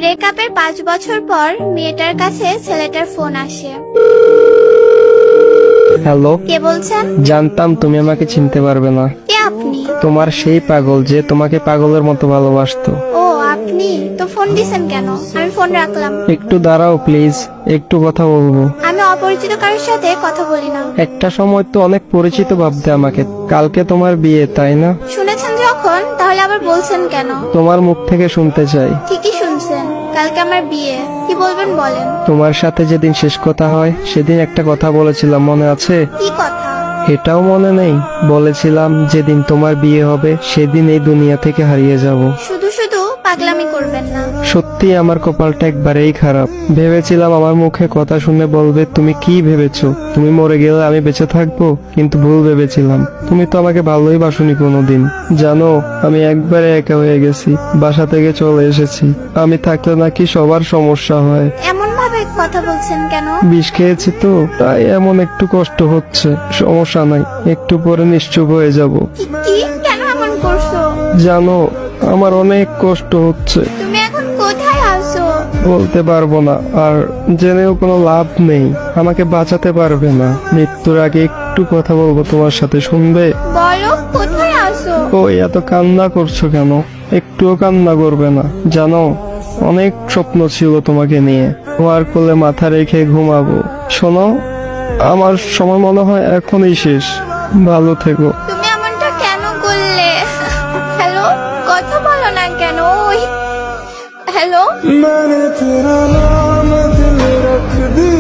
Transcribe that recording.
ব্রেকআপের 5 বছর পর মেয়েটার কাছে ছেলেটার ফোন আসে। হ্যালো, কে বলছেন? জানতাম তুমি আমাকে চিনতে পারবে না। কে আপনি? তোমার সেই পাগল যে তোমাকে পাগলের মতো ভালোবাসতো। ও আপনি তো ফোন দিছেন কেন? আমি ফোন রাখলাম। একটু দাঁড়াও প্লিজ, একটু কথা বলবো। আমি অপরিচিত কারোর সাথে কথা বলি না। একটা সময় তো অনেক পরিচিত ভাবতে আমাকে। কালকে তোমার বিয়ে, তাই না? শুনেছেন যখন, তাহলে আবার বলছেন কেন? তোমার মুখ থেকে শুনতে চাই। ঠিকই শুনছেন, কালকে আমার বিয়ে। কি বলবেন বলেন। তোমার সাথে যেদিন শেষ কথা হয় সেদিন একটা কথা বলেছিলাম, মনে আছে? কি কথা? এটাও মনে নেই? বলেছিলাম যেদিন তোমার বিয়ে হবে সেদিন এই দুনিয়া থেকে হারিয়ে যাব। শুধু শুধু পাগলামি করবেন না। সত্যি আমার কপালটা একবারেই খারাপ। ভেবেছিলাম আমার মুখে কথা শুনে বলবে তুমি কি ভেবেছো, তুমি মরে গেলে আমি বেঁচে থাকবো, কিন্তু ভুল ভেবেছিলাম। তুমি তো আমাকে ভালোই বাসনি কোনোদিন। জানো, আমি একবারে একা হয়ে গেছি, বাসা থেকে চলে এসেছি। আমি থাকলে নাকি সবার সমস্যা হয়। এমন ভাবে কথা বলছেন কেন? বিষ খেয়েছি তো, তাই এমন একটু কষ্ট হচ্ছে। সমস্যা নাই, একটু পরে নিশ্চুপ হয়ে যাব। কি কেন এমন করছো? জানো, আমার অনেক কষ্ট হচ্ছে। তুমি এখন কোথায় আছো? বলতে পারবো না, আর জেনেও কোনো লাভ নেই। আমাকে বাঁচাতে পারবে না। মৃত্যুর আগে একটু কথা বলবো তোমার সাথে, শুনবে? বলো কোথায় আছো? ওই এত কান্না করছো কেন? একটুও কান্না করবে না। জানো, অনেক স্বপ্ন ছিল তোমাকে নিয়ে। তোমার কোলে মাথা রেখে ঘুমাবো। শোনো, আমার সময় মনে হয় এখনই শেষ। ভালো থেকো। তুমি এমনটা কেন করলে? হ্যালো, কথা বলো না কেন? ওই হ্যালো। मैंने तेरा नाम दिल रख दिया।